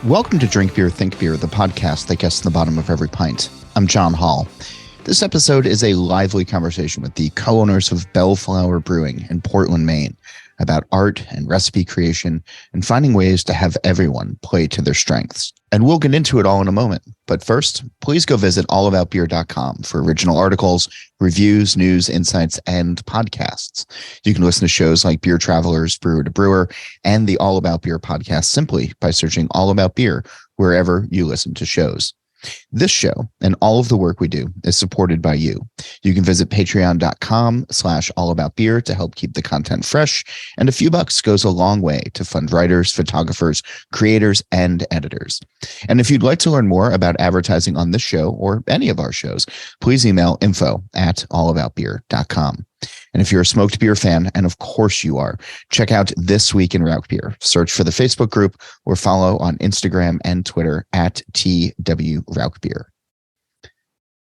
Welcome to Drink Beer, Think Beer, the podcast that gets to the bottom of every pint. I'm John Hall. This episode is a lively conversation with the co-owners of Belleflower Brewing in Portland, Maine, about art and recipe creation and finding ways to have everyone play to their strengths. And we'll get into it all in a moment. But first, please go visit allaboutbeer.com for original articles, reviews, news, insights, and podcasts. You can listen to shows like Beer Travelers, Brewer to Brewer, and the All About Beer podcast simply by searching All About Beer wherever you listen to shows. This show and all of the work we do is supported by you. You can visit patreon.com/allaboutbeer to help keep the content fresh, and a few bucks goes a long way to fund writers, photographers, creators, and editors. And if you'd like to learn more about advertising on this show or any of our shows, please email info@allaboutbeer.com. And if you're a smoked beer fan, and of course you are, check out This Week in Rauch Beer. Search for the Facebook group or follow on Instagram and Twitter @TW Rauch Beer.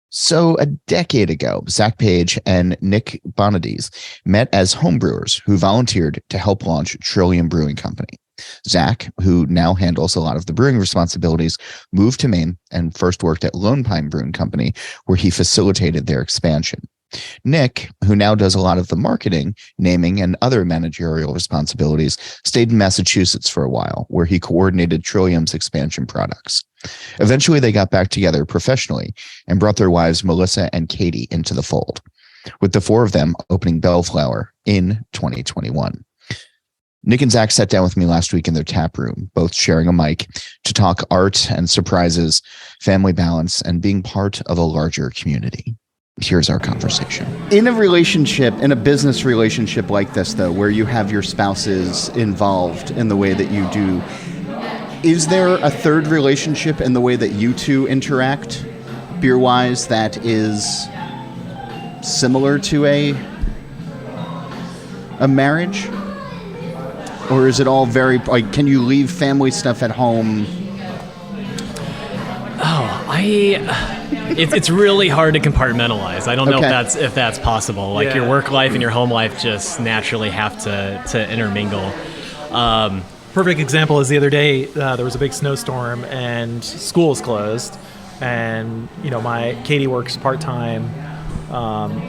So a decade ago, Zach Page and Nick Bonadies met as homebrewers who volunteered to help launch Trillium Brewing Company. Zach, who now handles a lot of the brewing responsibilities, moved to Maine and first worked at Lone Pine Brewing Company, where he facilitated their expansion. Nick, who now does a lot of the marketing, naming, and other managerial responsibilities, stayed in Massachusetts for a while, where he coordinated Trillium's expansion products. Eventually, they got back together professionally and brought their wives Melissa and Katie into the fold, with the four of them opening Belleflower in 2021. Nick and Zach sat down with me last week in their tap room, both sharing a mic, to talk art and surprises, family balance, and being part of a larger community. Here's our conversation. In a relationship, in a business relationship like this, though, where you have your spouses involved in the way that you do, is there a third relationship in the way that you two interact, beer-wise, that is similar to a marriage? Or is it all very, like, can you leave family stuff at home? It's really hard to compartmentalize. I don't know if that's possible. Like your work life and your home life just naturally have to intermingle. Perfect example is the other day there was a big snowstorm and school is closed, and my Katie works part-time,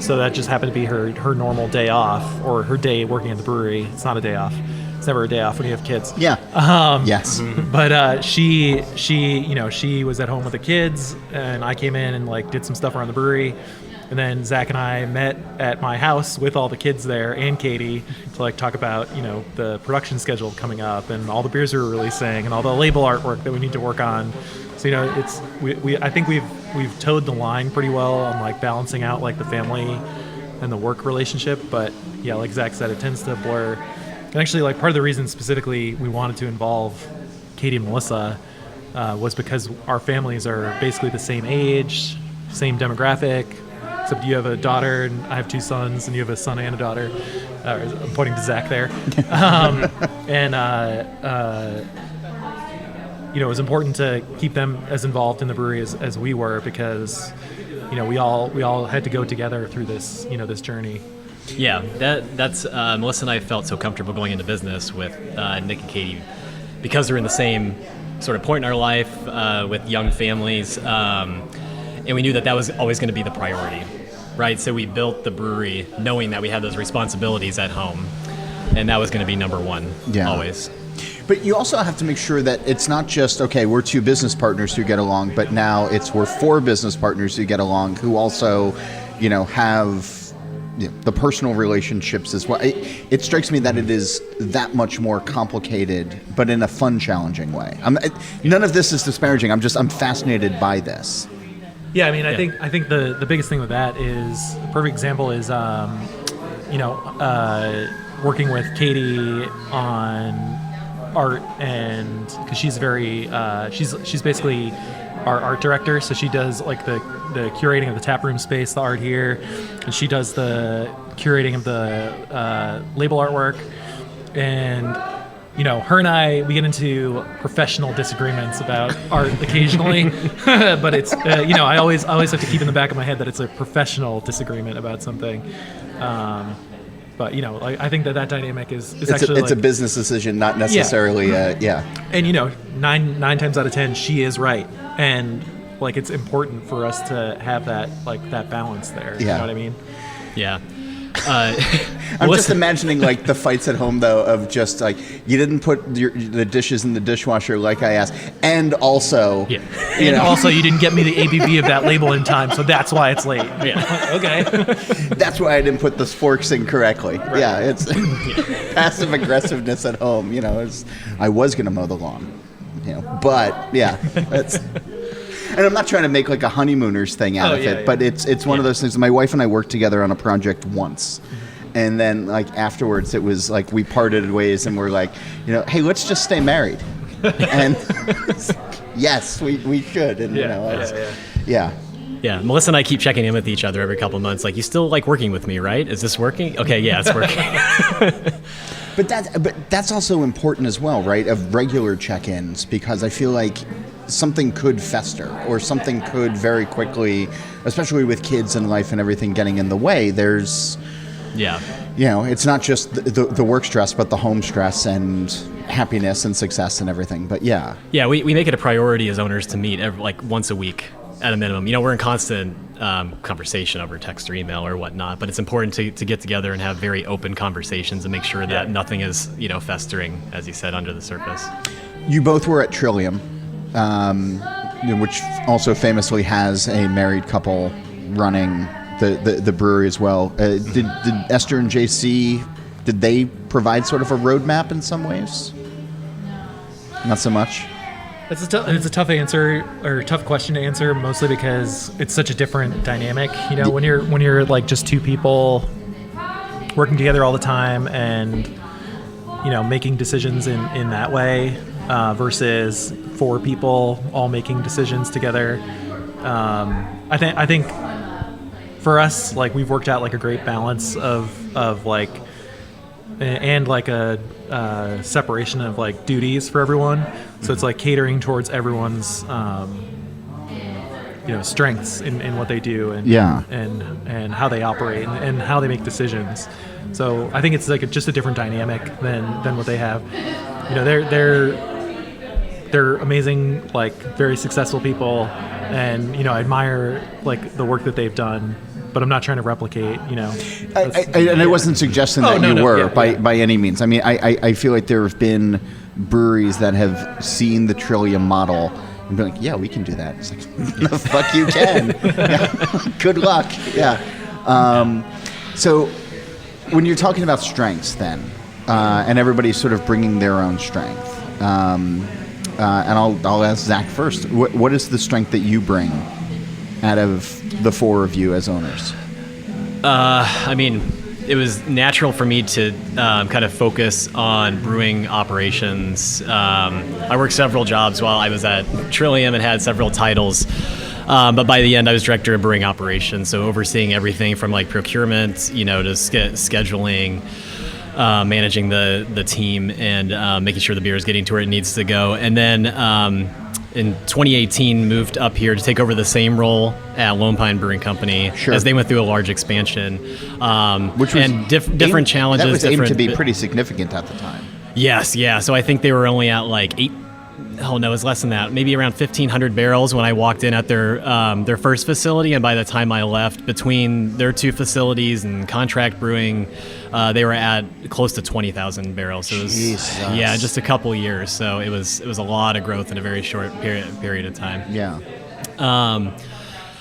so that just happened to be her normal day off, or her day working at the brewery. It's not a day off. It's never a day off when you have kids. Yeah. Yes. But she was at home with the kids, and I came in and did some stuff around the brewery, and then Zach and I met at my house with all the kids there and Katie to talk about the production schedule coming up and all the beers we were releasing and all the label artwork that we need to work on. So I think we've towed the line pretty well on balancing out the family and the work relationship. But yeah, like Zach said, it tends to blur. And actually, part of the reason specifically we wanted to involve Katie and Melissa was because our families are basically the same age, same demographic, except you have a daughter and I have two sons, and you have a son and a daughter. I'm pointing to Zach there. It was important to keep them as involved in the brewery as we were, because we all had to go together through this this journey. Yeah, that's Melissa and I felt so comfortable going into business with Nick and Katie because they're in the same sort of point in our life with young families, and we knew that was always going to be the priority, right? So we built the brewery knowing that we had those responsibilities at home, and that was going to be number one, always. But you also have to make sure that it's not just, okay, we're two business partners who get along, but now we're four business partners who get along, who also, have the personal relationships as well. It strikes me that it is that much more complicated, but in a fun, challenging way. None of this is disparaging. I'm fascinated by this. Yeah, I think the biggest thing with that is, a perfect example is, working with Katie on art, and because she's very, she's basically our art director, so she does the curating of the taproom space, the art here, and she does the curating of the label artwork. And her and we get into professional disagreements about art occasionally, but it's I always have to keep in the back of my head that it's a professional disagreement about something. But I think that dynamic is It's actually a business decision, not necessarily. And nine times out of 10, she is right, and it's important for us to have that balance there. You know what I mean? Yeah. I'm just imagining the fights at home though of just you didn't put the dishes in the dishwasher like I asked, and also also you didn't get me the ABV of that label in time, so that's why it's late. Yeah. Okay. That's why I didn't put the forks in correctly. Right. Yeah, it's passive aggressiveness at home. I was gonna mow the lawn, but that's. And I'm not trying to make a honeymooners thing out of it, but it's one of those things. My wife and I worked together on a project once, and then afterwards it was we parted ways and we're hey, let's just stay married. And yes, we should. And yeah. Melissa and I keep checking in with each other every couple of months. You still like working with me, right? Is this working? Okay, yeah, it's working. But that's also important as well, right? Of regular check-ins, because I feel something could fester, or something could very quickly, especially with kids and life and everything getting in the way. There's, it's not just the work stress, but the home stress and happiness and success and everything. But we make it a priority as owners to meet once a week at a minimum. We're in constant conversation over text or email or whatnot, but it's important to get together and have very open conversations and make sure that nothing is festering, as you said, under the surface. You both were at Trillium, which also famously has a married couple running the brewery as well. Did Esther and JC, did they provide sort of a roadmap in some ways? Not so much. It's a tough answer, or tough question to answer, mostly because it's such a different dynamic. When you're just two people working together all the time and making decisions in that way, versus four people all making decisions together. I think for us, we've worked out a great balance of and a separation of duties for everyone. So it's catering towards everyone's strengths in what they do and how they operate and how they make decisions. So I think it's just a different dynamic than what they have. They're amazing, very successful people, and I admire the work that they've done. But I'm not trying to replicate, I wasn't suggesting that you were by any means. I mean, I feel there have been breweries that have seen the Trillium model and been yeah, we can do that. It's the fuck you can. Good luck. Yeah. So when you're talking about strengths then, and everybody's sort of bringing their own strength, and I'll ask Zach first. What is the strength that you bring out of the four of you as owners? I mean, it was natural for me to kind of focus on brewing operations. I worked several jobs while I was at Trillium and had several titles. But by the end, I was director of brewing operations, so overseeing everything from procurement, to scheduling, managing the team, and making sure the beer is getting to where it needs to go. And then in 2018, moved up here to take over the same role at Lone Pine Brewing Company as they went through a large expansion, which was different challenges. That was aimed to be pretty significant at the time. Yes, yeah. So I think they were only at it was less than that. Maybe around 1,500 barrels when I walked in at their first facility, and by the time I left, between their two facilities and contract brewing, they were at close to 20,000 barrels. So it was, just a couple years. So it was a lot of growth in a very short period of time. Yeah.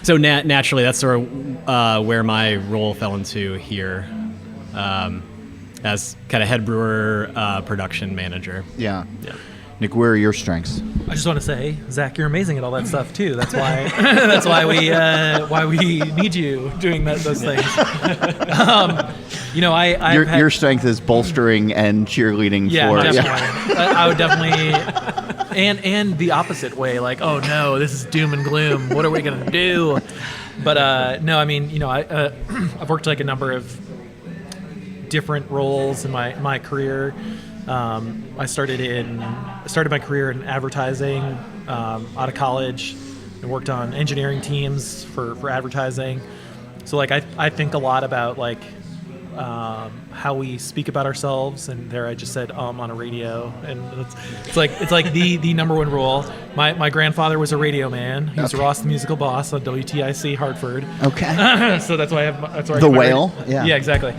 So naturally, that's sort of where my role fell into here, as kind of head brewer, production manager. Yeah. Nick, where are your strengths? I just want to say, Zach, you're amazing at all that stuff too. That's why that's why we need you doing those things. Your strength is bolstering and cheerleading. Definitely. I would definitely, and the opposite way. Oh no, this is doom and gloom. What are we gonna do? But no, I mean, I've worked a number of different roles in my career. I started my career in advertising out of college, and worked on engineering teams for advertising. So I think a lot about how we speak about ourselves. And there I just said on a radio, and it's like the number one rule. My grandfather was a radio man. He was Ross the Musical Boss on WTIC Hartford. Okay. So that's why I The Whale. Yeah, exactly.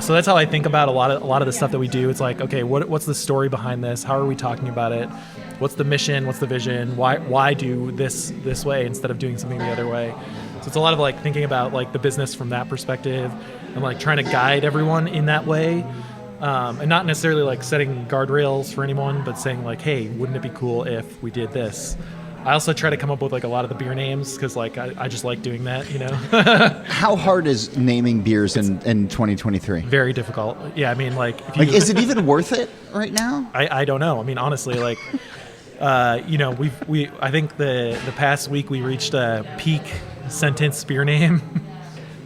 So that's how I think about a lot of the stuff that we do. It's like, okay, what's the story behind this? How are we talking about it? What's the mission? What's the vision? Why do this way instead of doing something the other way? So it's a lot of like thinking about like the business from that perspective and like trying to guide everyone in that way. And not necessarily like setting guardrails for anyone, but saying like, hey, wouldn't it be cool if we did this? I also try to come up with like a lot of the beer names because like I just like doing that, you know. How hard is naming beers in 2023? Very difficult. Yeah, I mean, like, is it even worth it right now? I don't know. I mean, honestly, like, I think the past week we reached a peak sentence beer name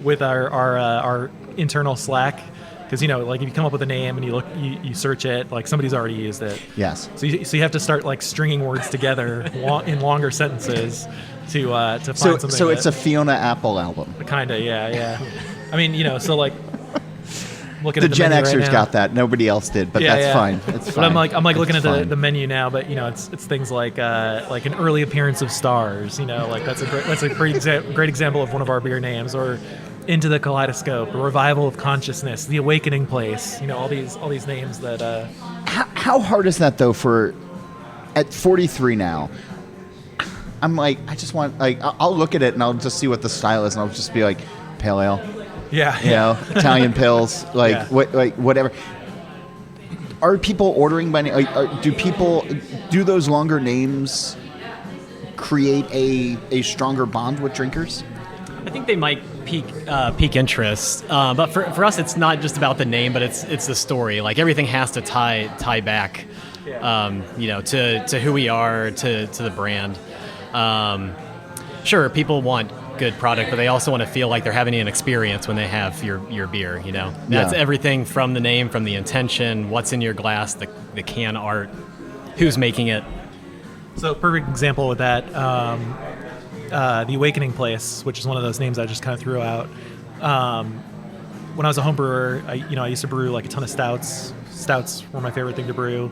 with our internal Slack. Because, like, if you come up with a name and you search it, like, somebody's already used it. Yes. So you have to start, like, stringing words together in longer sentences to find something. So it's a Fiona Apple album. Kind of, yeah. I mean, so, like, looking the at the Gen menu Xers right now, got that. Nobody else did, but that's fine. It's fine. But I'm like looking at fine. the menu now, but it's things like an early appearance of stars. Like that's a great example of one of our beer names, or Into the Kaleidoscope, a revival of consciousness, the awakening place. All these names that. How hard is that though? At 43 now, I'm like, I just want I'll look at it and I'll just see what the style is, and I'll just be like, pale ale. Yeah. Italian pills, whatever. Are people ordering by name? Do those longer names create a stronger bond with drinkers? I think they might pique interest, but for us, it's not just about the name, but it's the story. Like everything has to tie back, to who we are, to the brand. Sure, people want good product, but they also want to feel like they're having an experience when they have your beer. That's everything from the name, from the intention, what's in your glass, the can art, who's making it. So perfect example with that. The Awakening Place, which is one of those names I just kind of threw out. When I was a home brewer, I used to brew like a ton of stouts. Stouts were my favorite thing to brew.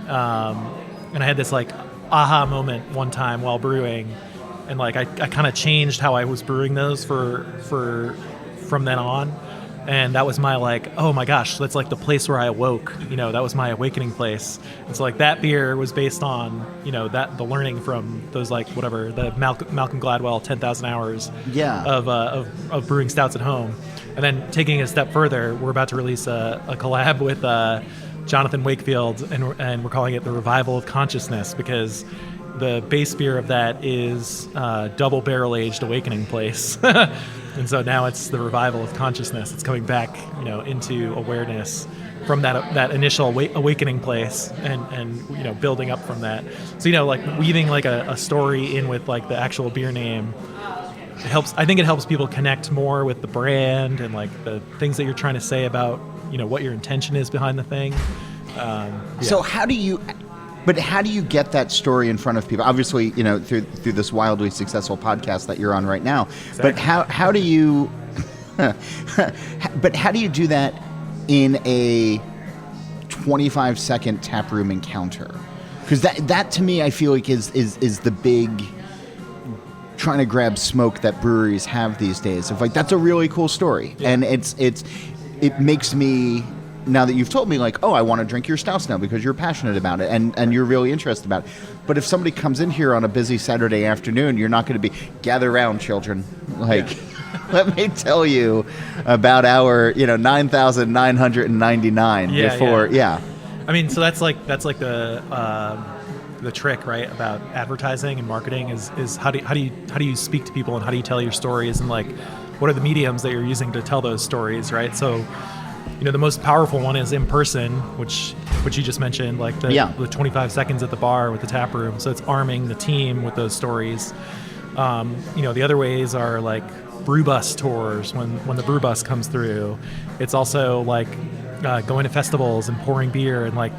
And I had this like aha moment one time while brewing, and like I kind of changed how I was brewing those from then on. And that was my like, oh my gosh, that's like the place where I awoke. That was my awakening place. And so like that beer was based on, the learning from those like whatever, the Malcolm Gladwell 10,000 hours of brewing stouts at home. And then taking it a step further, we're about to release a collab with Jonathan Wakefield, and we're calling it the Revival of Consciousness, because the base beer of that is double barrel aged Awakening Place. And so now it's the Revival of Consciousness. It's coming back, into awareness from that initial awakening place, and building up from that. So like weaving like a story in with like the actual beer name helps. I think it helps people connect more with the brand and like the things that you're trying to say about what your intention is behind the thing. So how do you get that story in front of people? Obviously, through this wildly successful podcast that you're on right now. Exactly. But how do you do that in a 25-second taproom encounter? Because that to me, I feel like is the big trying to grab smoke that breweries have these days. Of like, that's a really cool story, and it makes me. Now that you've told me, like, oh, I want to drink your stouts now because you're passionate about it and you're really interested about it. But if somebody comes in here on a busy Saturday afternoon, you're not going to be, gather around, children. Like, let me tell you about our, 9,999 before. Yeah. I mean, so that's like the trick, right, about advertising and marketing is how do you speak to people, and how do you tell your stories, and like what are the mediums that you're using to tell those stories, right? So the most powerful one is in person, which you just mentioned, like the 25 seconds at the bar with the tap room. So it's arming the team with those stories. The other ways are like brew bus tours when the brew bus comes through. It's also like going to festivals and pouring beer and like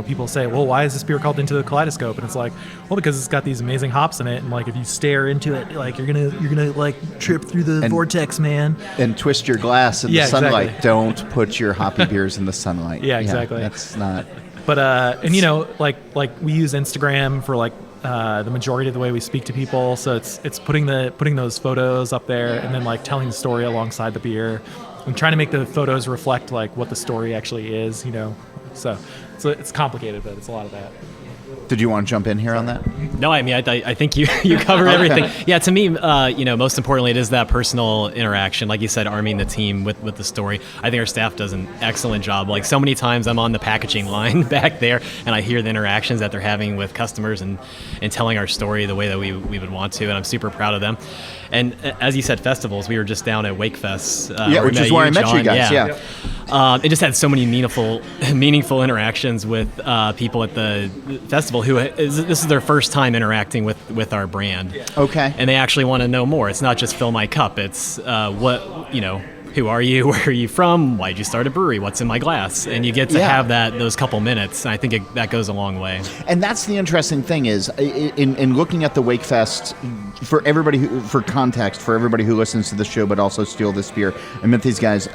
people say, well, why is this beer called Into the Kaleidoscope? And it's like, well, because it's got these amazing hops in it, and like if you stare into it, like you're gonna like trip through the vortex, man, and twist your glass in the sunlight. Exactly. Don't put your hoppy beers in the sunlight. Yeah, exactly. That's not. But and like we use Instagram for like the majority of the way we speak to people, so it's putting those photos up there and then like telling the story alongside the beer and trying to make the photos reflect like what the story actually is, so it's complicated, but it's a lot of that. Did you want to jump in here on that? No, I mean, I think you covered everything. Yeah, to me, most importantly, it is that personal interaction. Like you said, arming the team with the story. I think our staff does an excellent job. Like so many times I'm on the packaging line back there and I hear the interactions that they're having with customers and telling our story the way that we would want to. And I'm super proud of them. And as you said, festivals, we were just down at Wakefest. Which is where I met you guys. Yeah. It just had so many meaningful interactions with people at the festival who this is their first time interacting with our brand. Okay. And they actually want to know more. It's not just fill my cup. It's who are you? Where are you from? Why'd you start a brewery? What's in my glass? And you get to have those couple minutes. And I think that goes a long way. And that's the interesting thing is in looking at the Wakefest, for everybody for context, for everybody who listens to the show, but also Steal This Beer, I met these guys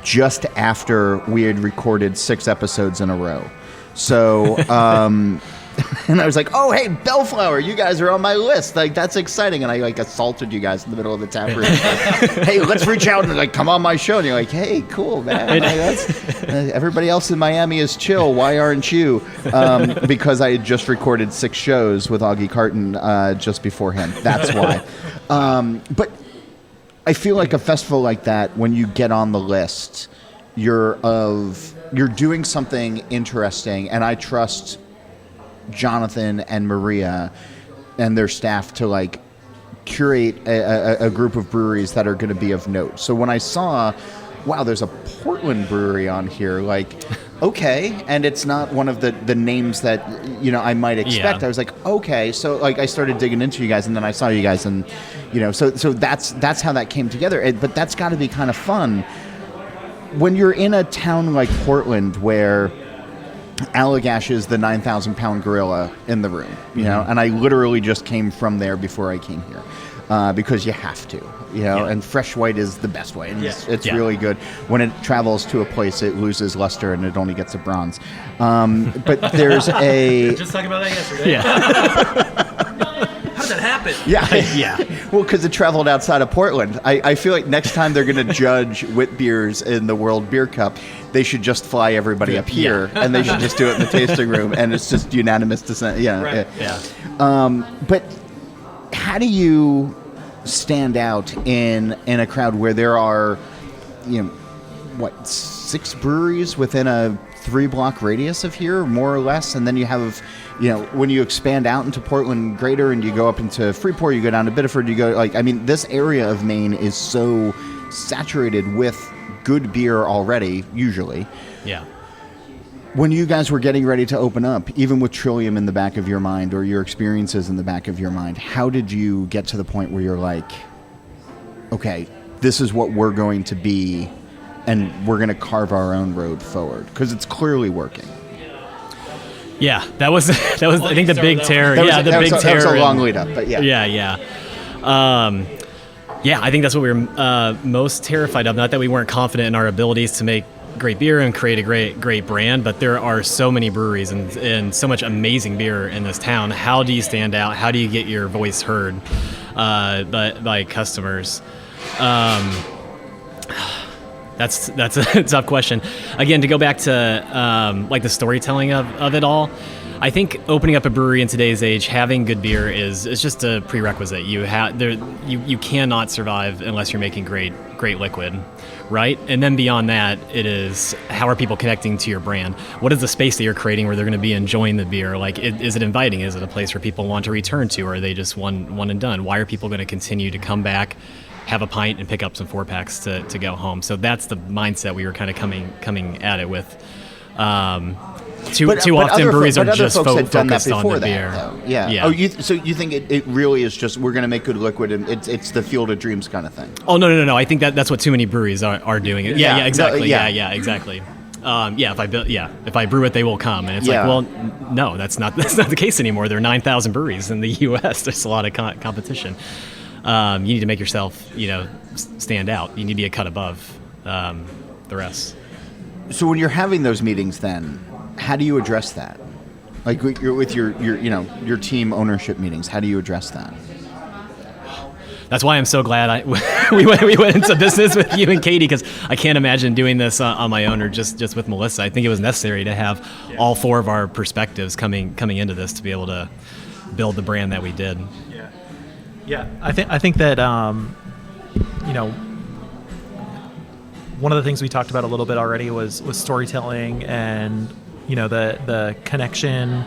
just after we had recorded 6 episodes in a row. So, and I was like, oh, hey, Belleflower, you guys are on my list. Like, that's exciting. And I, like, assaulted you guys in the middle of the tap room. Like, hey, let's reach out and, like, come on my show. And you're like, hey, cool, man. Like, everybody else in Miami is chill. Why aren't you? Because I had just recorded 6 shows with Augie Carton just beforehand. That's why. But I feel like a festival like that, when you get on the list, you're doing something interesting, and I trust Jonathan and Maria and their staff to like curate a group of breweries that are going to be of note. So when I saw, wow, there's a Portland brewery on here, like, okay, and it's not one of the names that I might expect. I was like, okay, so like I started digging into you guys, and then I saw you guys, and so that's how that came together. But that's got to be kind of fun when you're in a town like Portland where Allagash is the 9,000-pound gorilla in the room, and I literally just came from there before I came here because you have to, and fresh white is the best way, and it's really good. When it travels to a place, it loses luster and it only gets a bronze. But there's just talking about that yesterday. How did that happen? Yeah. Well, because it traveled outside of Portland. I feel like next time they're going to judge wit beers in the World Beer Cup, they should just fly everybody up here, and they should just do it in the tasting room, and it's just unanimous dissent. But how do you stand out in a crowd where there are, 6 breweries within a 3-block radius of here, more or less, and then you have, when you expand out into Portland Greater and you go up into Freeport, you go down to Biddeford, you go this area of Maine is so saturated with good beer already, usually. Yeah. When you guys were getting ready to open up, even with Trillium in the back of your mind or your experiences in the back of your mind, how did you get to the point where you're like, okay, this is what we're going to be, and we're going to carve our own road forward? Because it's clearly working. Yeah, that was I think the big tear. That was a long lead up, but Yeah, I think that's what we were most terrified of. Not that we weren't confident in our abilities to make great beer and create a great brand, but there are so many breweries and so much amazing beer in this town. How do you stand out? How do you get your voice heard by customers? That's a tough question. Again, to go back to like the storytelling of it all, I think opening up a brewery in today's age, having good beer is just a prerequisite. You cannot survive unless you're making great liquid, right? And then beyond that, it is how are people connecting to your brand? What is the space that you're creating where they're going to be enjoying the beer? Like, is it inviting? Is it a place where people want to return to, or are they just one and done? Why are people going to continue to come back, have a pint, and pick up some 4-packs to go home? So that's the mindset we were kind of coming at it with. Too often breweries are just focused on the beer. Though. Yeah. Oh, so you think it really is just we're going to make good liquid and it's the Field of Dreams kind of thing? Oh, no. I think that's what too many breweries are doing. Yeah, exactly. No, yeah, exactly. if I brew it, they will come. And it's Yeah. like, well, no, that's not the case anymore. There are 9,000 breweries in the U.S. There's a lot of competition. You need to make yourself, stand out. You need to get cut above the rest. So when you're having those meetings, then how do you address that? Like with your team ownership meetings, how do you address that? That's why I'm so glad we went into business with you and Katie, because I can't imagine doing this on my own or just with Melissa. I think it was necessary to have all four of our perspectives coming into this to be able to build the brand that we did. Yeah. I think that one of the things we talked about a little bit already was storytelling and the connection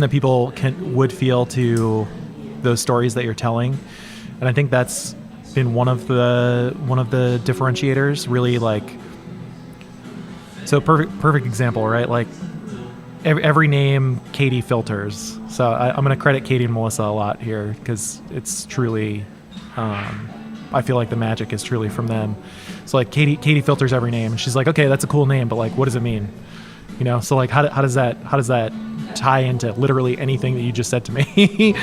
that people would feel to those stories that you're telling. And I think that's been one of the differentiators, really. Like, so perfect example, right? Like every name Katie filters. So I'm going to credit Katie and Melissa a lot here, because it's truly I feel like the magic is truly from them. So like Katie filters every name, and she's like, okay, that's a cool name, but like, what does it mean? So like how does that tie into literally anything that you just said to me?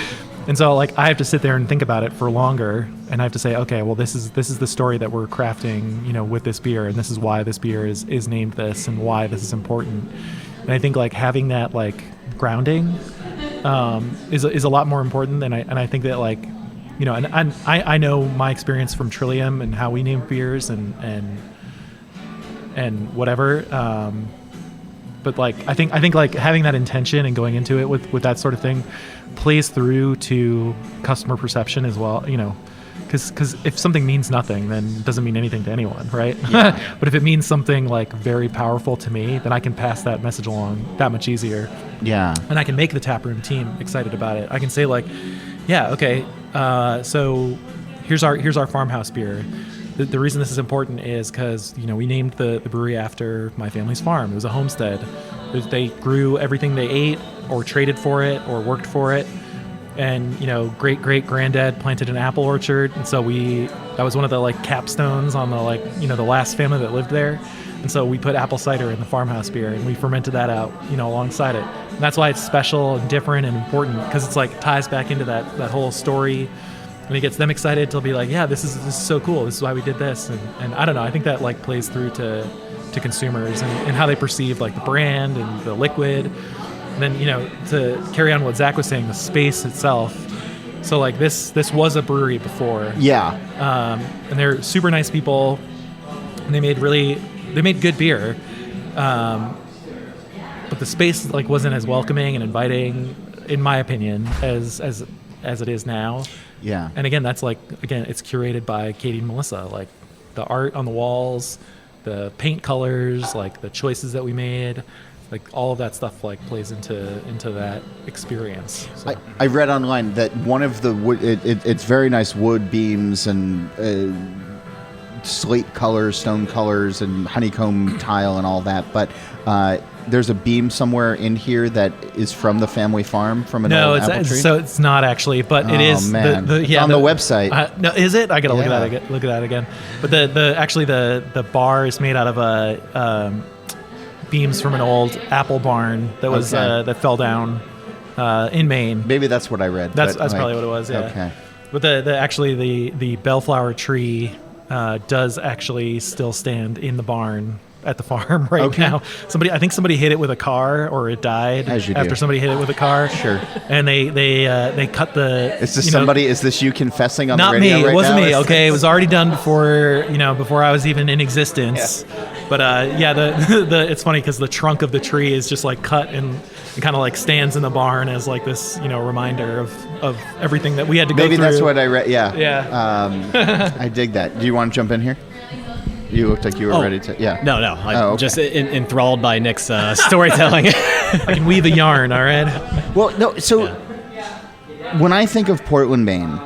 And so like I have to sit there and think about it for longer, and I have to say, okay, well, this is the story that we're crafting, with this beer, and this is why this beer is named this, and why this is important. And I think like having that like grounding is a lot more important. And I think that like, and I know my experience from Trillium and how we name beers and whatever. But like I think like having that intention and going into it with that sort of thing plays through to customer perception as well. Because if something means nothing, then it doesn't mean anything to anyone, right? Yeah. But if it means something like very powerful to me, then I can pass that message along that much easier. Yeah. And I can make the taproom team excited about it. I can say like, yeah, okay, so here's our farmhouse beer. The reason this is important is because we named the brewery after my family's farm. It was a homestead. They grew everything they ate, or traded for it, or worked for it. And great granddad planted an apple orchard, and so that was one of the like capstones on the the last family that lived there. And so we put apple cider in the farmhouse beer, and we fermented that out alongside it. And that's why it's special and different and important, because it's like ties back into that whole story. And it gets them excited to be like, yeah, this is so cool. This is why we did this. And I don't know. I think that like plays through to consumers and how they perceive like the brand and the liquid. And then, to carry on what Zach was saying, the space itself. So like this was a brewery before. Yeah. And they're super nice people, and they made good beer. But the space like wasn't as welcoming and inviting, in my opinion, as it is now. Yeah. And again, that's like, it's curated by Katie and Melissa. Like the art on the walls, the paint colors, like the choices that we made, like all of that stuff like plays into that experience. So. I read online that one of the wood, it's very nice wood beams and slate colors, stone colors, and honeycomb tile and all that. But there's a beam somewhere in here that is from the family farm, from an old apple tree? So it's not actually, but it is. Man. It's on the website. No, is it? I gotta look at that again. But the bar is made out of beams from an old apple barn that was that fell down in Maine. Maybe that's what I read. That's probably what it was. Yeah. Okay. But the Belleflower tree does actually still stand in the barn at the farm now. I think somebody hit it with a car, or it died after somebody hit it with a car. Sure. And they cut the. Is this somebody? Is this you confessing on the radio? Not me. Right it wasn't now? me. Okay, it was already done before I was even in existence. Yeah. But it's funny because the trunk of the tree is just like cut and kind of like stands in the barn as like this reminder of everything that we had to go through. Maybe that's what I read. Yeah. Yeah. I dig that. Do you want to jump in here? You looked like you were ready to. Yeah. No. I'm just enthralled by Nick's storytelling. I can weave a yarn. All right. Well, no. So when I think of Portland, Maine,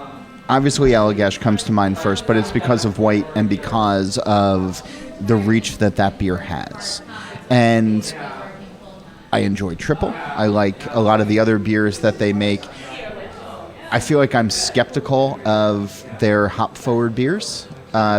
obviously Allagash comes to mind first, but it's because of white and because of the reach that beer has. And I enjoy Triple. I like a lot of the other beers that they make. I feel like I'm skeptical of their hop-forward beers.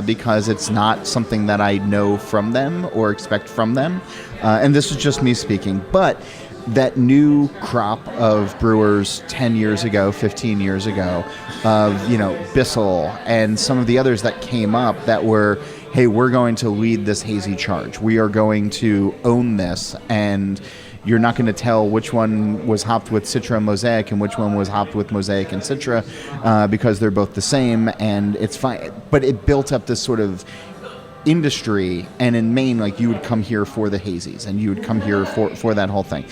because it's not something that I know from them or expect from them. And this is just me speaking, but that new crop of brewers 10 years ago, 15 years ago, of, you know, Bissell and some of the others that came up that were, hey, we're going to lead this hazy charge. We are going to own this, and you're not going to tell which one was hopped with Citra and Mosaic and which one was hopped with Mosaic and Citra, because they're both the same, and it's fine. But it built up this sort of industry, and in Maine, like, you would come here for the hazies, and you would come here for that whole thing.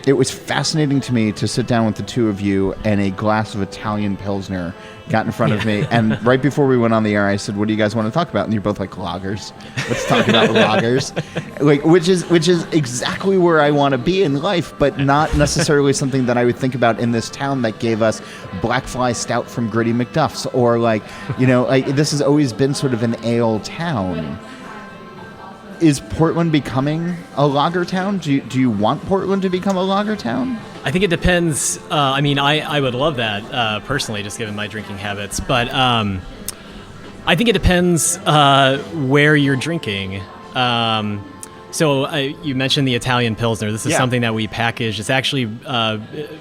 It was fascinating to me to sit down with the two of you, and a glass of Italian Pilsner got in front of me. And right before we went on the air, I said, what do you guys want to talk about? And you're both like, lagers. Let's talk about lagers. Like, which is exactly where I want to be in life, but not necessarily something that I would think about in this town that gave us Blackfly Stout from Gritty McDuff's, or, like, you know, like, this has always been sort of an ale town. Is Portland becoming a lager town? Do you want Portland to become a lager town? I think it depends. I mean, I would love that personally, just given my drinking habits. But I think it depends where you're drinking. So you mentioned the Italian Pilsner. This is something that we packaged. It's actually,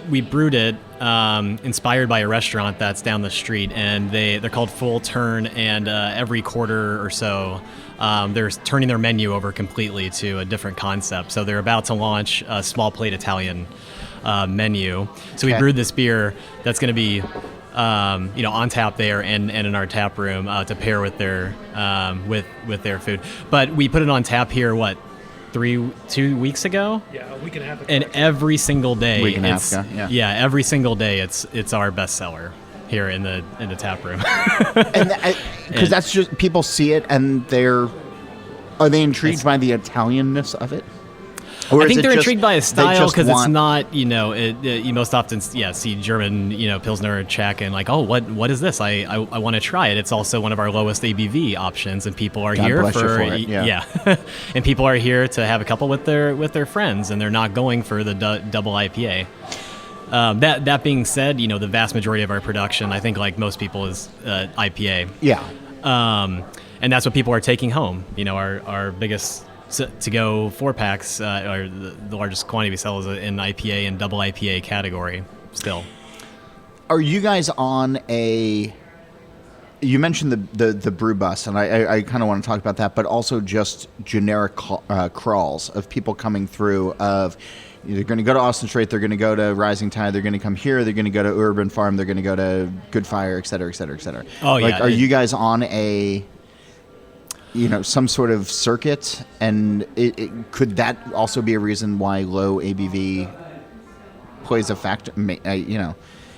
we brewed it inspired by a restaurant that's down the street, and they're called Full Turn, and every quarter or so, they're turning their menu over completely to a different concept. So they're about to launch a small plate Italian menu. So we brewed this beer that's going to be, on tap there and in our tap room to pair with their with their food. But we put it on tap here, 2 weeks ago? Yeah, a week and a half ago. And every single day, week and a half ago, every single day, it's our best seller here in the tap room. And because that's just, people see it and are they intrigued by the Italianness of it? Or I think they're intrigued by a style because it's not, you most often see German, Pilsner or Czech, and like, oh, what is this? I want to try it. It's also one of our lowest ABV options, and people are here for it. And people are here to have a couple with their friends, and they're not going for the double IPA. That being said, the vast majority of our production, I think, like most people, is IPA. Yeah. And that's what people are taking home. Our biggest to-go 4-packs, or the largest quantity we sell is in IPA and double IPA category still. Are you guys on you mentioned the brew bus, and I kind of want to talk about that, but also just generic crawls of people coming through of, they're going to go to Austin Strait, they're going to go to Rising Tide, they're going to come here, they're going to go to Urban Farm, they're going to go to Good Fire, et cetera, et cetera, et cetera. Oh, yeah. Are you guys on some sort of circuit, and could that also be a reason why low ABV plays a factor?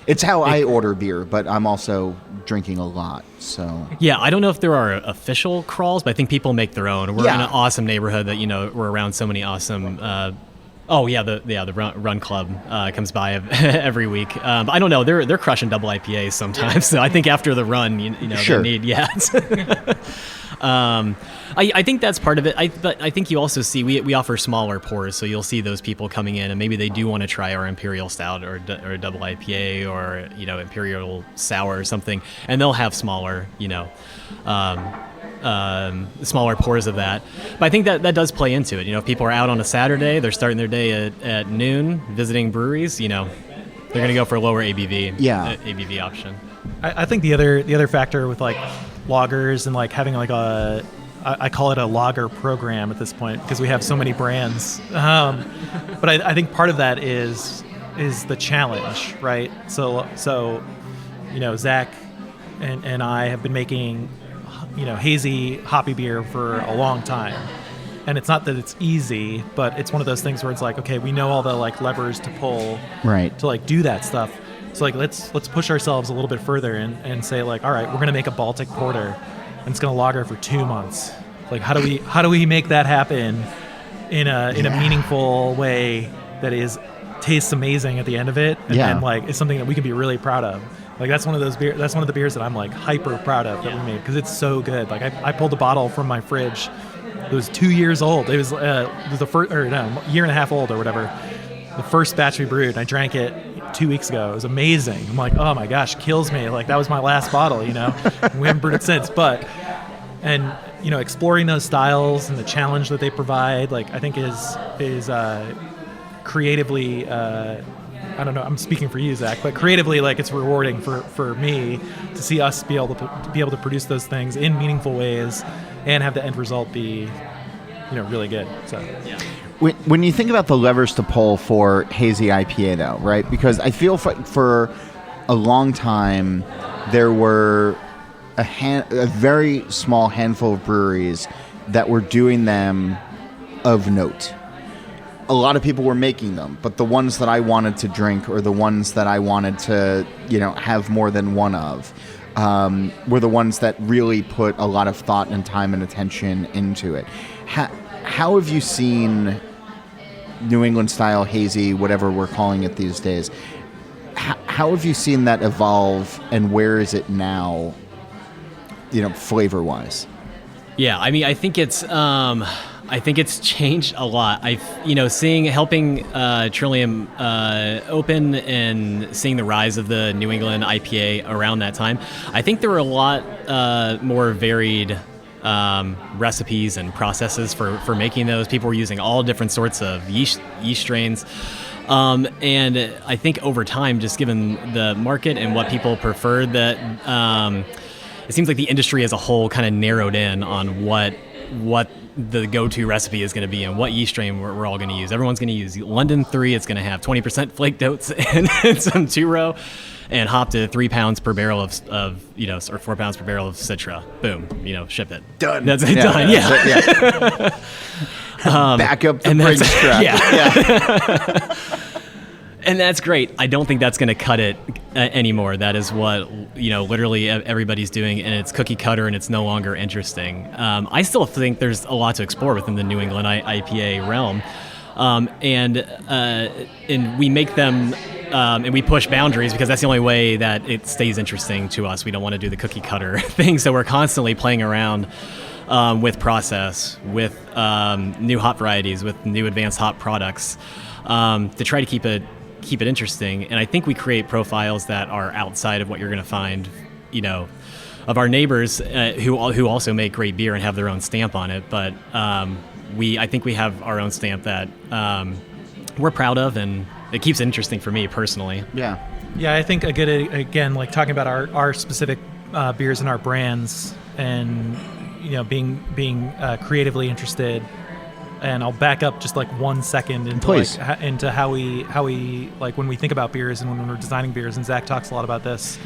It's how I order beer, but I'm also drinking a lot, so. Yeah, I don't know if there are official crawls, but I think people make their own. We're in an awesome neighborhood that, we're around so many awesome, the Run Club comes by every week. But I don't know, they're crushing double IPAs sometimes, so I think after the run, sure. They need, I think that's part of it. But I think you also see we offer smaller pours, so you'll see those people coming in, and maybe they do want to try our Imperial Stout or a double IPA or Imperial Sour or something, and they'll have smaller smaller pours of that. But I think that does play into it. If people are out on a Saturday, they're starting their day at noon, visiting breweries, they're going to go for a lower ABV ABV option. I think the other factor with like lagers and like having like I call it a lager program at this point because we have so many brands. But I think part of that is the challenge, right? So Zach and I have been making hazy hoppy beer for a long time. And it's not that it's easy, but it's one of those things where it's like, okay, we know all the like levers to pull to like do that stuff. So like let's push ourselves a little bit further and say like, all right, we're gonna make a Baltic porter and it's gonna lager for 2 months. Like how do we make that happen in a meaningful way that tastes amazing at the end of it and like is something that we can be really proud of. Like that's one of the beers that I'm like hyper proud of that we made because it's so good. Like I pulled a bottle from my fridge. It was 2 years old. It was the first, or no, year and a half old or whatever. The first batch we brewed. I drank it 2 weeks ago. It was amazing. I'm like, oh my gosh, kills me. Like that was my last bottle. We haven't brewed it since. But and exploring those styles and the challenge that they provide, like I think is creatively. I don't know. I'm speaking for you, Zach, but creatively, like it's rewarding for me to see us be able to produce those things in meaningful ways and have the end result be, really good. So. Yeah. When you think about the levers to pull for hazy IPA, though, right? Because I feel for a long time there were a very small handful of breweries that were doing them of note. A lot of people were making them, but the ones that I wanted to drink or the ones that I wanted to, have more than one of, were the ones that really put a lot of thought and time and attention into it. How have you seen New England style hazy, whatever we're calling it these days, how have you seen that evolve, and where is it now, flavor wise? Yeah, I mean, I think it's changed a lot. Helping Trillium open and seeing the rise of the New England IPA around that time, I think there were a lot more varied recipes and processes for making those. People were using all different sorts of yeast strains. And I think over time, just given the market and what people preferred, that it seems like the industry as a whole kind of narrowed in on what the go-to recipe is going to be and what yeast strain we're all going to use. Everyone's going to use London 3. It's going to have 20% flaked oats and some 2-row, and hop to 3 pounds per barrel of or 4 pounds per barrel of Citra. Boom, ship it. Done. That's it. Done. Yeah. Back up the bridge strap. Yeah. And that's great. I don't think that's going to cut it anymore. That is what, literally everybo's doing, and it's cookie cutter, and it's no longer interesting. I still think there's a lot to explore within the New England IPA realm. And we make them, and we push boundaries because that's the only way that it stays interesting to us. We don't want to do the cookie cutter thing, so we're constantly playing around with process, with new hop varieties, with new advanced hop products, to try to keep it interesting. And I think we create profiles that are outside of what you're going to find, of our neighbors who also make great beer and have their own stamp on it. But I think we have our own stamp that we're proud of, and it keeps it interesting for me personally. Yeah, I think again, like talking about our specific beers and our brands, and being creatively interested. And I'll back up just like 1 second into how we like when we think about beers and when we're designing beers. And Zach talks a lot about this.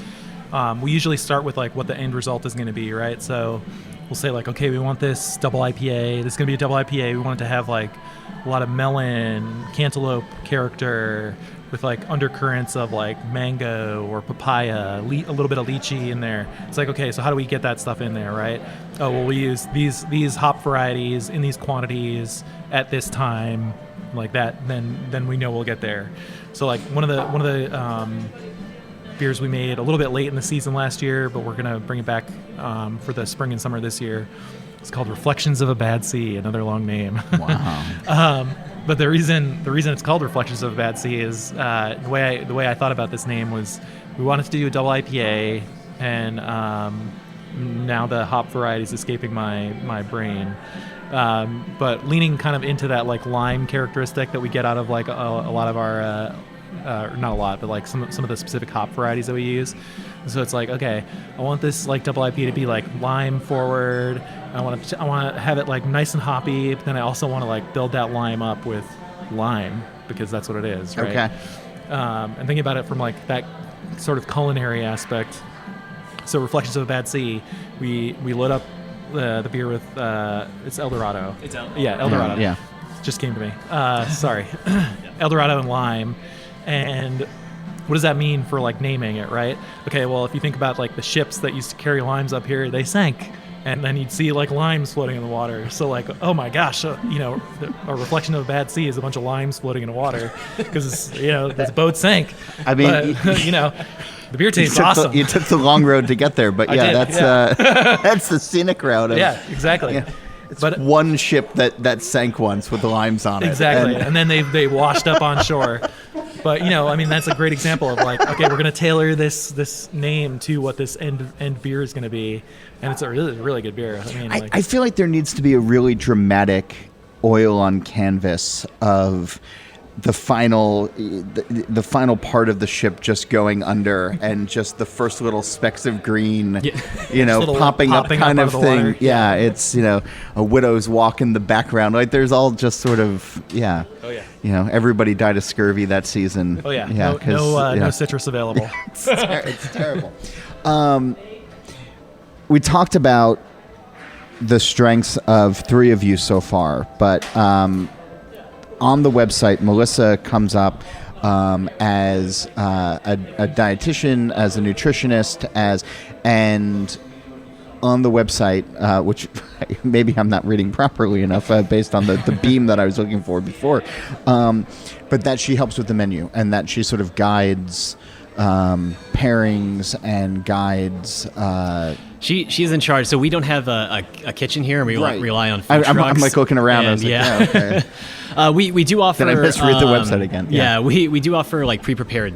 We usually start with like what the end result is going to be, right? So we'll say like, okay, we want this double IPA. This is going to be a double IPA. We want it to have like a lot of melon, cantaloupe character with like undercurrents of like mango or papaya, a little bit of lychee in there. It's like, okay, so how do we get that stuff in there, right? Oh, well, we use these hop varieties in these quantities at this time, like that. Then we know we'll get there. So like one of the beers we made a little bit late in the season last year, but we're gonna bring it back for the spring and summer this year. It's called Reflections of a Bad Sea, another long name. Wow. But the reason it's called Reflections of a Bad Sea is the way I thought about this name was we wanted to do a double IPA, and now the hop variety is escaping my brain. But leaning kind of into that like lime characteristic that we get out of like a lot of our not a lot, but like some of the specific hop varieties that we use. So it's like, okay, I want this like double IPA to be like lime forward. I want to have it like nice and hoppy, but then I also want to like build that lime up with lime because that's what it is, right? Okay. And thinking about it from like that sort of culinary aspect. So Reflections of a Bad Sea, we lit up the beer with it's Eldorado. It's Eldorado. Yeah, Eldorado. Yeah. Just came to me. Sorry. Eldorado and lime. And what does that mean for like naming it, right? Okay, well, if you think about like the ships that used to carry limes up here, they sank. And then you'd see like limes floating in the water. So like, oh my gosh, a reflection of a bad sea is a bunch of limes floating in the water because this boat sank. I mean, but, the beer tastes awesome. You took the long road to get there, but that's the scenic route. Yeah, exactly. Yeah. It's one ship that sank once with the limes on it. Exactly, and then they washed up on shore. But I mean, that's a great example of like, okay, we're gonna tailor this name to what this end beer is gonna be, and it's a really good beer. I mean, I feel like there needs to be a really dramatic oil on canvas of the final part of the ship just going under, and just the first little specks of green, popping up kind of thing. Water. Yeah, it's a widow's walk in the background. Like there's all just sort of Oh yeah. Everybody died of scurvy that season. Oh yeah. Yeah. No citrus available. It's terrible. We talked about the strengths of three of you so far, but on the website, Melissa comes up as a dietitian, as a nutritionist, and on the website, which maybe I'm not reading properly enough based on the beam that I was looking for before, but that she helps with the menu and that she sort of guides pairings and guides. She's in charge, so we don't have a kitchen here, and we rely on food trucks. I'm like looking around. I was like, okay. We do offer. Did I misread the website again? Yeah, we do offer like pre-prepared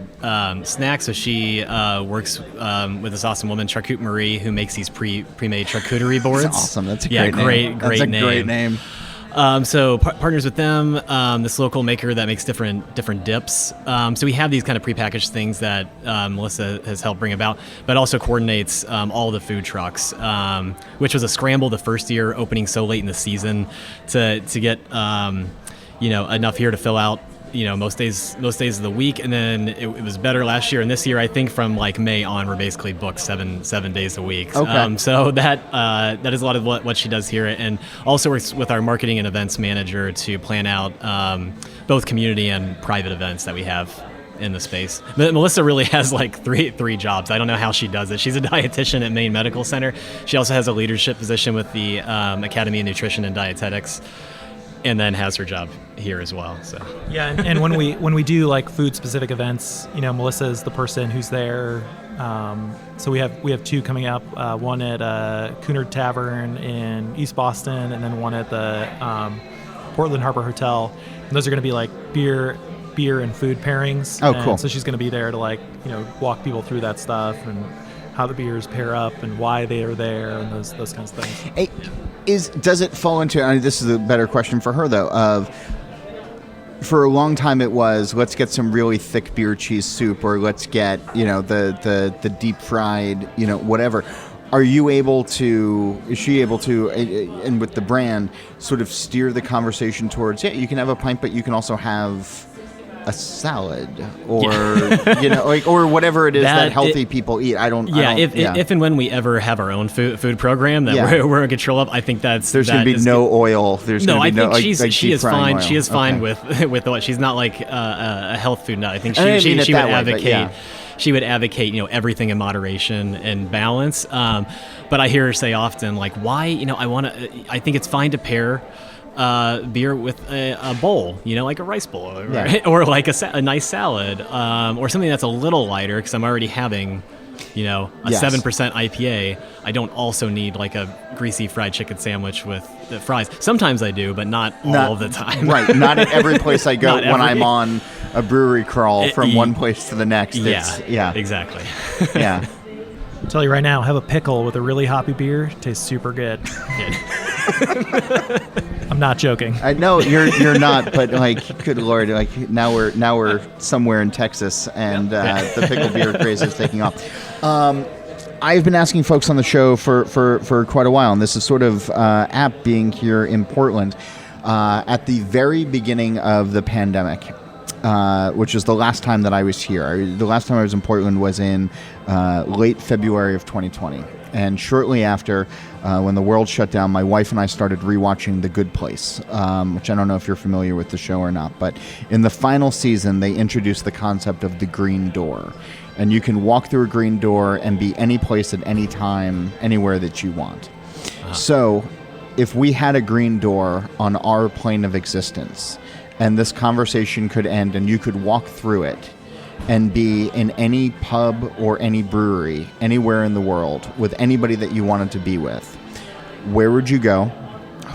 snacks. So she works with this awesome woman, Charcuterie Marie, who makes these pre-made charcuterie boards. That's awesome. That's a great name. Great name. Great name. So partners with them, this local maker that makes different dips. So we have these kind of prepackaged things that Melissa has helped bring about, but also coordinates all the food trucks, which was a scramble the first year, opening so late in the season to get enough here to fill out most days of the week, and then it was better last year. And this year, I think from like May on, we're basically booked seven days a week. Okay. So that is a lot of what she does here, and also works with our marketing and events manager to plan out both community and private events that we have in the space. Melissa really has like three jobs. I don't know how she does it. She's a dietitian at Maine Medical Center. She also has a leadership position with the Academy of Nutrition and Dietetics, and then has her job here as well. So yeah, and when we do like food specific events, Melissa is the person who's there. So we have two coming up, one at Cunard Tavern in East Boston, and then one at the Portland Harbor Hotel. And those are going to be like beer and food pairings. Oh, and cool. So she's going to be there to like walk people through that stuff and how the beers pair up and why they are there and those kinds of things. Hey, does it fall into? This is a better question for her though. For a long time it was, let's get some really thick beer cheese soup, or let's get the deep fried whatever. Are you able to? Is she able to? And with the brand, sort of steer the conversation towards you can have a pint, but you can also have a salad, or or whatever it is that healthy people eat. If and when we ever have our own food program that we're in control of, I think there's going to be no oil. I think she is fine. She is fine with what. She's not like a health food nut. I think she would advocate. She would advocate, everything in moderation and balance. But I hear her say often, like, why? I think it's fine to pair beer with a bowl, like a rice bowl, or like a nice salad, or something that's a little lighter, because I'm already having, a 7% IPA. I don't also need like a greasy fried chicken sandwich with the fries. Sometimes I do, but not all of the time. Right. Not at every place I go when I'm on a brewery crawl from one place to the next. Exactly. Yeah. I'll tell you right now, have a pickle with a really hoppy beer. It tastes super good. I'm not joking. I know you're not, but like, good Lord, like now we're somewhere in Texas, and the pickle beer craze is taking off. I've been asking folks on the show for quite a while, and this is sort of apt being here in Portland at the very beginning of the pandemic. Which is the last time that I was here. The last time I was in Portland was in late February of 2020. And shortly after, when the world shut down, my wife and I started rewatching The Good Place, which I don't know if you're familiar with the show or not. But in the final season, they introduced the concept of the green door. And you can walk through a green door and be any place at any time, anywhere that you want. So if we had a green door on our plane of existence, and this conversation could end and you could walk through it and be in any pub or any brewery anywhere in the world with anybody that you wanted to be with, where would you go?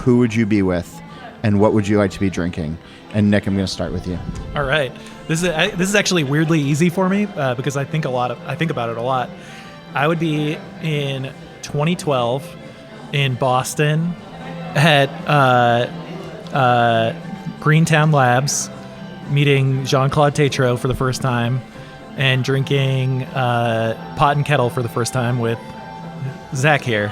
Who would you be with? And what would you like to be drinking? And Nick, I'm going to start with you. All right. This is actually weirdly easy for me because I think about it a lot. I would be in 2012 in Boston at Greentown Labs, meeting Jean-Claude Tétrault for the first time, and drinking Pot and Kettle for the first time with Zach here.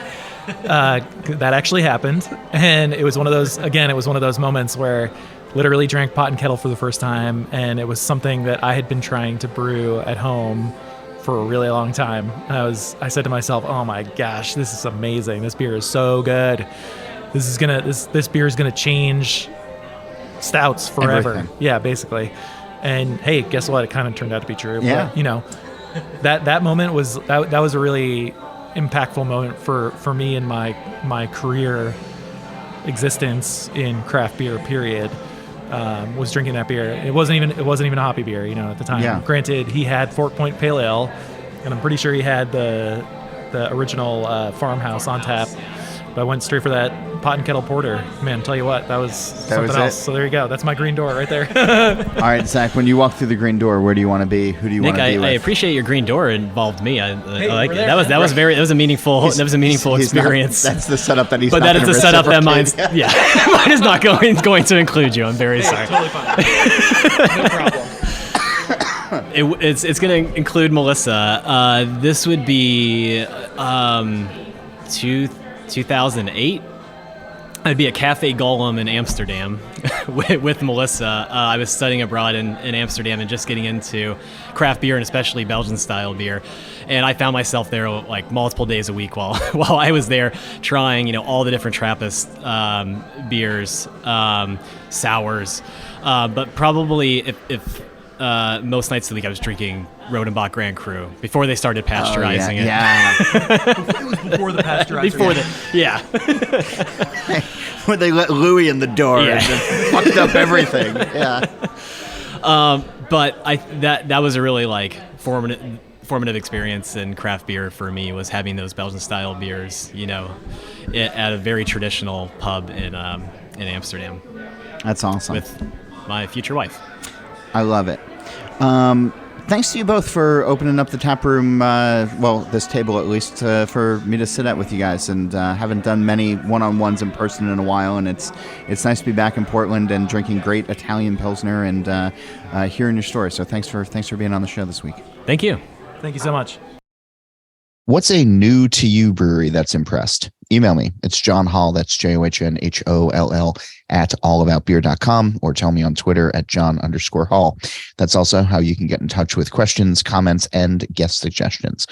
That actually happened, and it was one of those moments where literally drank Pot and Kettle for the first time, and it was something that I had been trying to brew at home for a really long time. I said to myself, "Oh my gosh, this is amazing! This beer is so good. This beer is gonna change stouts forever." Everything. Yeah, basically. And hey, guess what? It kind of turned out to be true. Yeah. But, that moment was a really impactful moment for me in my career existence in craft beer. Period. Was drinking that beer. It wasn't even a hoppy beer, at the time. Yeah. Granted, he had Fort Point Pale Ale, and I'm pretty sure he had the original Farmhouse on tap. But I went straight for that Pot and Kettle Porter. Man, tell you what, that was something else. So there you go. That's my green door right there. All right, Zach, when you walk through the green door, where do you want to be? Who do you want to be with? I appreciate your green door involved me. I like it. there. That was a meaningful experience. That's the setup that he's but not that is gonna the setup that reciprocate. mine is not going to include you. I'm very sorry. Totally fine. No problem. It's going to include Melissa. This would be 2008. I'd be at Cafe Golem in Amsterdam with Melissa. I was studying abroad in Amsterdam and just getting into craft beer and especially Belgian style beer. And I found myself there like multiple days a week while I was there trying, all the different Trappist beers, sours. But probably if most nights of the week I was drinking Rodenbach Grand Cru before they started pasteurizing it. Yeah. It was before the pasteurizer. Yeah. When they let Louis in the door and just fucked up everything. Yeah. But that was a really like formative experience in craft beer for me, was having those Belgian style beers, at a very traditional pub in Amsterdam. That's awesome. With my future wife. I love it. Thanks to you both for opening up the tap room, this table at least, for me to sit at with you guys. And haven't done many one-on-ones in person in a while, and it's nice to be back in Portland and drinking great Italian Pilsner and hearing your story. So thanks for being on the show this week. Thank you. Thank you so much. What's a new to you brewery that's impressed? Email me. It's John Hall. That's JOHNHOLL @allaboutbeer.com, or tell me on Twitter @John_Hall. That's also how you can get in touch with questions, comments, and guest suggestions.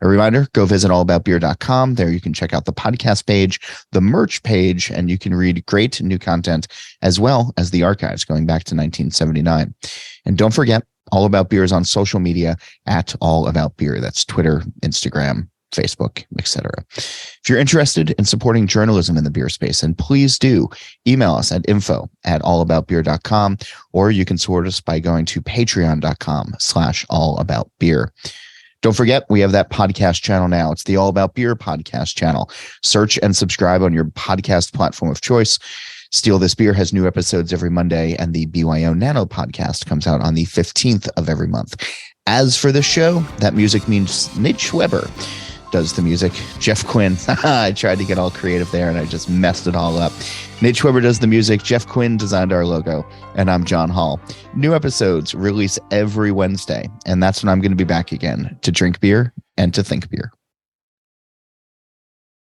A reminder, go visit allaboutbeer.com. There you can check out the podcast page, the merch page, and you can read great new content as well as the archives going back to 1979. And don't forget, All About Beer is on social media @allaboutbeer. That's Twitter, Instagram, Facebook, etc. If you're interested in supporting journalism in the beer space, and please do email us at info@allaboutbeer.com, or you can support us by going to patreon.com/allaboutbeer. Don't forget, we have that podcast channel now. It's the All About Beer podcast channel. Search and subscribe on your podcast platform of choice. Steal This Beer has new episodes every Monday, and the BYO Nano podcast comes out on the 15th of every month. As for the show, that music means Nate Schweber does the music. Jeff Quinn, I tried to get all creative there and I just messed it all up. Nate Schweber does the music. Jeff Quinn designed our logo, and I'm John Hall. New episodes release every Wednesday, and that's when I'm going to be back again to drink beer and to think beer.